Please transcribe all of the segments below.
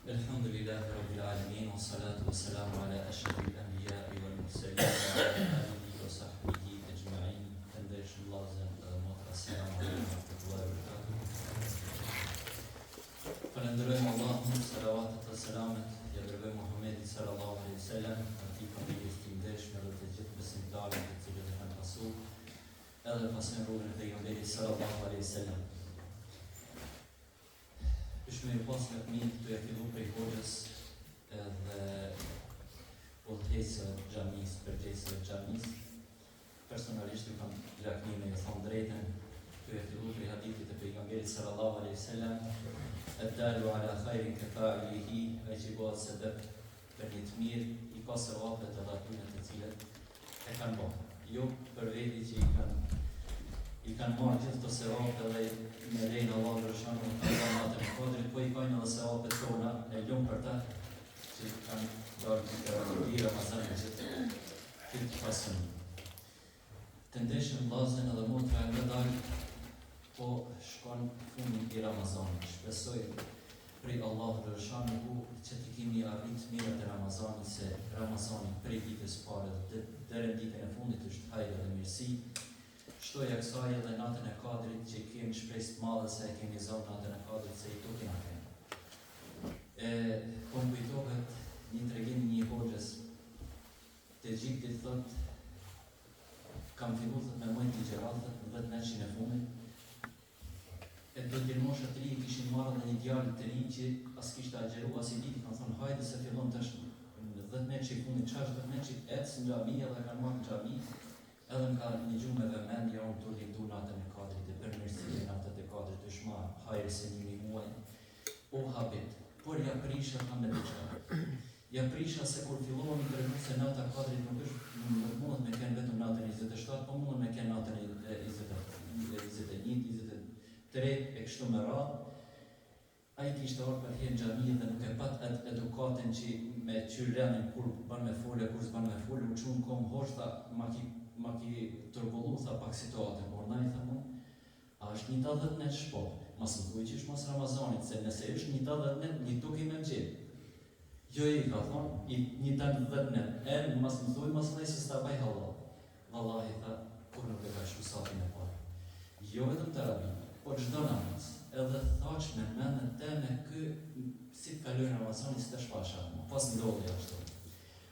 الحمد لله رب العالمين والصلاة والسلام على أشرف الأنبياء والمرسلين وعلى آله وصحبه أجمعين. تندرش الله السلام عليكم ورحمة الله وبركاته. فلندرهم اللهم صلوات والسلام يا رب محمد صلى الله عليه وسلم. أعطيكم بالاستمداش من التجد بسنتال وتجد عن الرسول. هذا القسم روح النبي صلى الله عليه وسلم. Me pas me fëmijë të fillu prej hoxhës edhe udhëhecë xhamis, përgjegjësve xhamis. Personalisht ju kam lakmi me thonë drejtën të fillu prej hadithit të pejgamberit sallallahu alaihi wasallam, ad-dalu ala khairin ka fa'ilihi, ai që bëhet sebeb për një të mirë, i ka sevapet edhe atyre të cilët e kanë bërë. Jo për veti që i kanë marrë gjithë të sevapet edhe me lejnë Allah në rëshanë në të kodrit, po i kajnë edhe sevapet tona e ljumë për ta që kanë darë të lira Ramazan e këtë pasën. Të ndeshën vlazën edhe motra e dalë, po shkon fundin i Ramazanit. Shpesoj prej Allah në rëshanë që të kemi arrit mirët e Ramazanit, se Ramazanit prej ditës pare dhe dherën ditën e fundit është hajrë dhe mirësi. Shtoja kësaj edhe natën e kadrit që kemi shpresë të madhe se kemi zonë natën e kadrit se i tokin a kemi. Po më kujtohet një tregim një hoxhës të Egjiptit thot, kam fillu thot me mojnë të gjeratët në 10 meqin e fundit, e do të mosha të ri kishin marrë dhe një djalë të ri që as kishte agjeru, as i diti, kanë thonë hajde se fillon tash në 10 meqin e fundit, qash 10 meqin ecë në xhami edhe kanë marrë në xhami. Edhe më ka një gjumë me vëmendje, unë të lindu natën e kadrit e për mirësi natën e kadrit është ma hajrë se një muaj. O habit, por ja prisha ka me diqka. Ja prisha se kur fillohen të regu se natën e kadrit nuk është mundet me kenë vetëm natën 27, po mundet me kenë natën 21, 23 e kështu me radhë. A i kishtë orë për hjenë gjami dhe nuk e pat edukatën që me qyrenin kur ban me fole, kur s'ban me fole, u qunë kom hoshta ma ki tërbullu, tha pak situatën, por na i tha mu, a është një 80 net shpo, mas më thuj që është mas Ramazanit, se nëse është një 80 net, një tuki me gjithë. Jo i ka thonë, një 80 net, mas më thuj, mas nëjë se s'ta baj halal. Vallahi tha, kur nuk e ka shku satin e parë. Jo vetëm të rabi, por gjdo namaz, edhe thaq me menën te me kë, si të kaloj Ramazanit, s'te shpasha, pas në dole ashtu.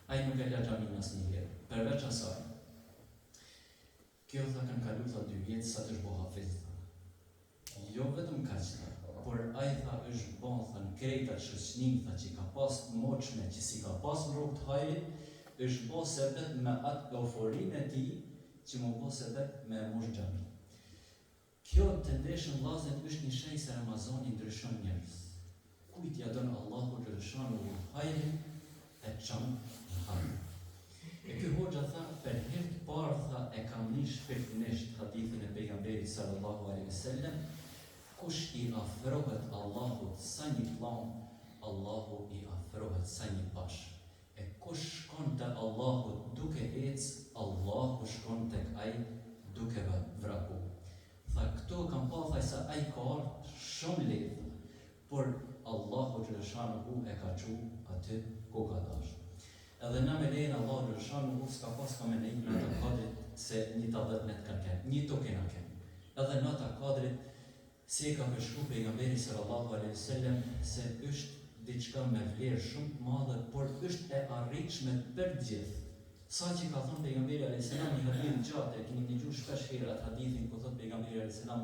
A i nuk e ka gjami nësë një herë, përveç asaj. Kjo tha kanë kalu tha 2 vjetë sa të është bo hafiz. Jo vetëm ka qëta, por a i tha është bo në krejta shëqnim, tha që ka pas moqme, që si ka pas në rrugë të hajrit, është bo sebet me atë euforin e ti, që mu bo sebet me mosh gjami. Kjo të ndeshën lazet është një shenjë se Ramazani ndryshon njërës. Kujt ja donë Allahu ndryshon u hajrit e qanë në hajrit. E kjo hoxha tha, për herë të parë tha, e kam një shpirtnisht hadithin e pejgamberit sallallahu alaihi wasallam, kush i afrohet Allahut sa një plan, Allahu i afrohet sa një pash. E kush shkon të Allahut duke ec, Allahu shkon tek ai duke vraku. Tha, këto kam pa thaj sa ai ka ardhur shumë lehtë, por Allahu xhaleshanuhu e ka çu aty ku ka dashur. Edhe na me lejnë Allah në rëshanë nuk s'ka pas ka me lejnë në të kadrit se një të 10 net kanë kemë, një toke në kemë. Edhe në të kadrit se ka përshku pejgamberi sallallahu alaihi wasallam se është diçka me vlerë shumë të madhe, por është e arritshme për gjithë. Sa që ka thonë pejgamberi alaihi wasallam një hadith gjatë, e keni dëgjuar shpesh herë atë hadithin ku thotë pejgamberi alaihi wasallam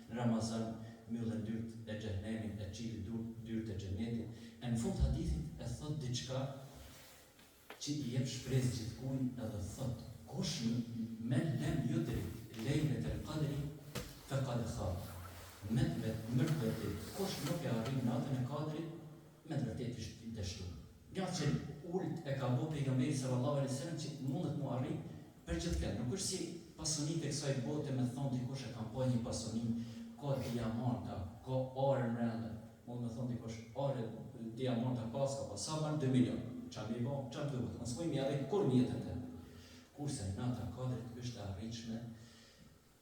në Ramazan myllen dyrt e xhenemit, e çili dyrt e xhenetit. E në fund hadithit e thotë diçka që i jep shpresë gjithkujt edhe thot, kush me lem jutri lejnet e kadri, faqad khab. Me të vërtetë, kush nuk e arrin natën e kadrit, me të vërtetë është i dështuar. Nga që ult e ka bo pejgamberi sallallahu alaihi wasallam që mundet mu arrin për gjithkund. Nuk është si pasunit e kësaj bote me thonë dikush e kam po një pasunim, ka diamanta, ka orë në rëndë, mund me thonë dikush orë diamanta paska, pa sa ban 2 milion. Qa mi bo, qa të duhet, nësë mujmë i arrit kur mjetën të në. Kurse nata kadrit është arritshme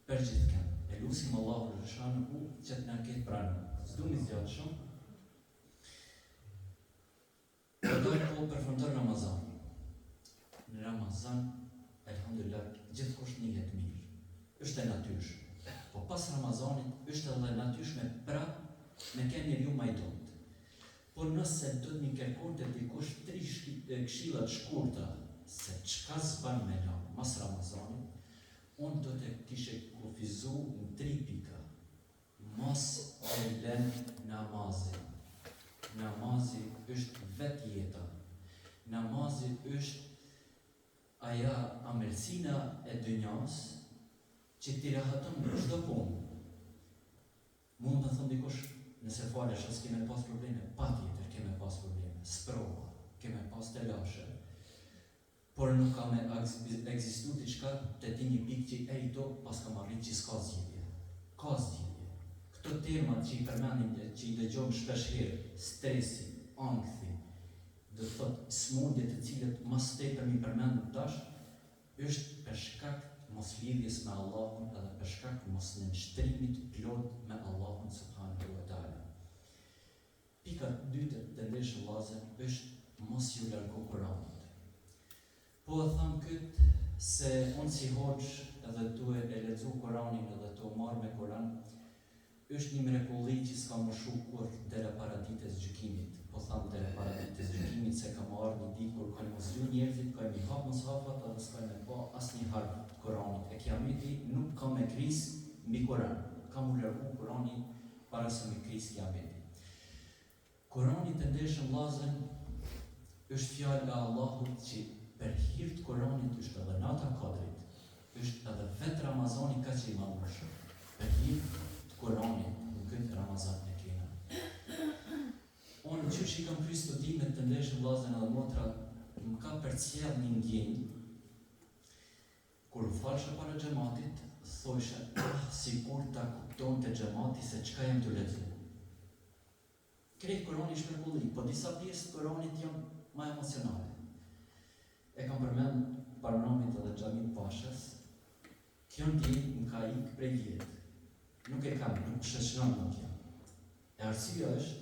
për gjithkund. E lusim Allahu Rëshanë që të në ketë pranë. S'du mi zjatë shumë. përfundon Ramazan. Në Ramazan, elhamdulillah, gjithkusht njihet mirë. Është e natyrshme. Po pas Ramazanit është edhe natyrshme prap me ke njeriu më i dot. Po nëse do të një kërkon të dikush 3 këshilla të shkurta se çka s'ban me la mas Ramazanit, unë do të kishe kufizu në 3 pika. Mos e lën namazin. Namazi është vetë jeta. Namazi është aja amelësina e dynjas që ti rahaton në çdo punë. Mund të thënë dikush, nëse falesh as keme pas probleme, patjetër keme pas probleme, sprova, keme pas të lashe. Por nuk ka me ekzistu diçka të ti një pikë që e i do pas ka marrit që s'ka zgjidhje. Ka zgjidhje. Këto temat që i përmenim, që i dëgjojmë shpesh herë, stresi, ankthi, do të thotë smundjet të cilët mas tepër mi përmendur tash, është për shkak mos lidhjes me Allahun edhe për shkak mos nënshtrimit plot me Allahun subhanahu wa taala. Pika e dytë të ndeshën vllazër është mos ju largo Kuranit. Po e tham këtë se unë si hoxh edhe tu e lexu Kuranin edhe tu marr me Kuran, është një mrekulli që s'ka më shu kur dere para ditës gjykimit. Po tham dere para ditës gjykimit se ka marrë një ditë kur kanë mos zhju njerëzit, kanë një hap mushafat edhe s'ka me pa asë një harf të Kuranit. E kiameti nuk ka me kris mbi Kuran. Ka mu lërgu Kurani para se me kris kiameti. Kurani të ndeshën vllazën është fjallë e Allahut që për hir të Kuranit është edhe nata kadrit, është edhe vetë Ramazani ka që i madhëshëm. Për hir të Kuranit në këtë Ramazan e kena. Unë që i kam kry studimet të ndeshën vllazën edhe motra, më ka përcjell një ndjenjë, kur falsha para xhamatit, thoshe, sikur ta kupton të xhamati se çka jam të lexu. Krejt Kurani shpërkulli, po disa pjesë të Kuranit janë ma emocionale. E kam përmend Panoramitë edhe Xhamit Pashës, kjo ndjenjë më ka ikë prej jetë. Nuk e kam, nuk shëshnon më kjo. E arsyeja është,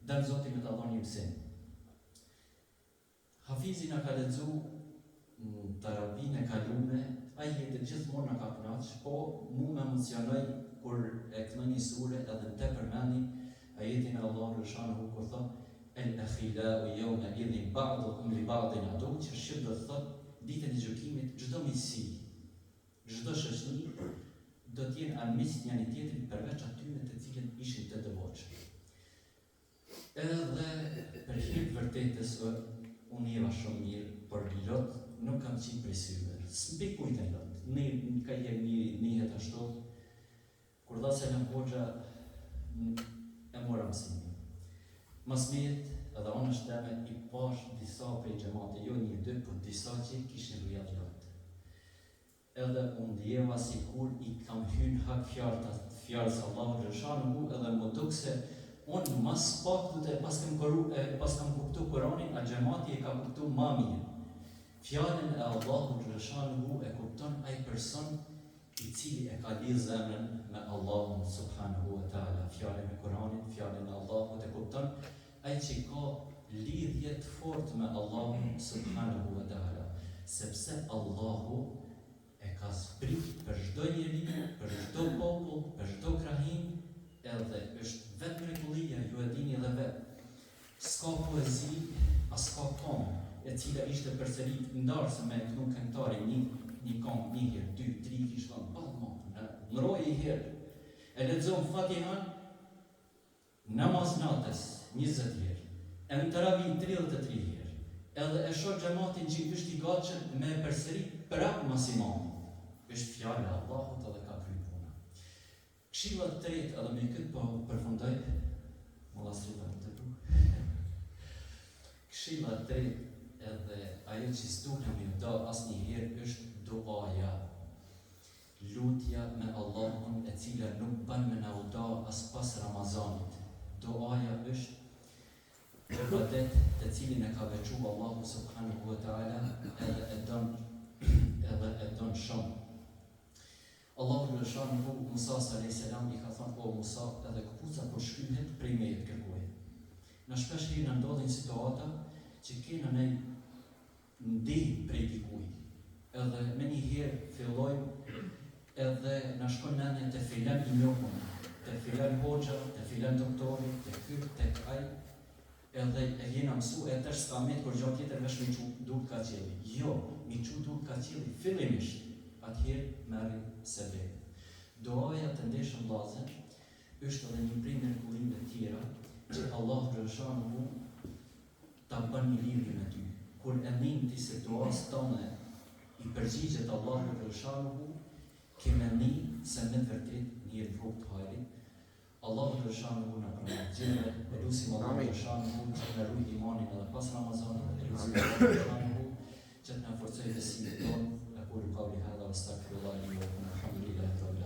dërë Zoti me të dhoni mësim. Hafizi na ka lexu në terapinë e kalume, ai jetë gjithmonë na ka kënaqur, po mu më emocionoi kur e kënë një sure edhe në te përmeni ajetin e Allahu Rëshanuhu kur thotë el-akhilau yawma idhin ba'duhum li ba'din adu, që shqip do të thotë ditën e gjykimit çdo miqësi, çdo shoqëri do t'jenë armiq njëri tjetrit përveç atyre të cilët ishin të devotshëm. Edhe për hir të vërtetës unë jeva shumë mirë, por lot nuk kam qenë prej syve. S'mbi kujt e lot. Ne ka jemi njëhet ashtu. Kur dha se në hoxha e mora mësimin. Mësimit edhe unë shteme i pash disa prej xhamate, jo një dy, por disa që kishin rrjedh lot. Edhe unë ndjeva sikur i kam hyrë hak fjalës Allahu Xhashanuhu edhe më duk se unë mas pak të pas kam kuptu Kuranin, a xhamati e ka kuptu ma mirë. Fjallën e Allahu Xhashanuhu e kupton ai person i cili e ka lidhë zemrën me Allahun subhanahu wa taala. Fjallën e Kuranit, fjallën e Allahut e kupton ai që ka lidhje të fortë me Allahun subhanahu wa taala, sepse Allahu e ka zbrit për çdo njeri, për çdo popull, për çdo krahim, edhe është vetë mrekullia, ju e dini edhe vetë. S'ka poezi, as ka këngë, e cila ishte përsërit ndarse me këtu këngëtari një këngë një herë, 2, 3 kishte thënë ballë në rojë i herë. E lexon Fatihan namaz natës 20 herë, e në taravi 33 herë. Edhe e shoh xhamatin që është i gatshëm me përsërit prap mas imamit. Është fjala e Allahut edhe ka kryer puna. Këshilla e tretë edhe me këtë po përfundoj, mollastri të tu. Këshilla e tretë edhe ajo që s'duhet me do asnjëherë është duaja. Lutja me Allahun e cila nuk bën me na u do as pas Ramazanit. Duaja është ibadet të cilin e ka veçuar Allahu subhanahu wa taala edhe e don shumë. Allahu Xhashanuhu Musa a.s. i ka thënë o Musa, edhe këpuca po shkryhet prej meje të kërkoje. Në shpesh herë në ndodhin situata që kena ne ndihmë prej dikujt. Edhe me një herë fillojmë edhe na shkon mendja të filan i njohur, të filan hoxha, të filan doktori, të ky, tek ai, edhe e jena mësu e tash s'ka me kur gjatë tjetër vesh mi çu dur ka qeli. Jo, mi çu dur ka qeli fillimisht, atëherë merri sebeb. Doaja të ndeshëm vllazën është edhe një prej mrekullive të tjera që Allah xhaleshanuhu ta bën një lidhje me ty. Kur e nin ti se duas tonë i përgjigjet Allahu xhaleshanuhu, kemë ni se me të vërtet një rrugë të hajrit. Allahu xhaleshanuhu na pranon. Gjithë e lutim Allahu xhaleshanuhu që na ruaj imanin edhe pas Ramazanit, e lutim Allahu xhaleshanuhu që të na forcojë besimin tonë. أقول قولي هذا واستغفر الله لي ولكم الحمد لله رب العالمين.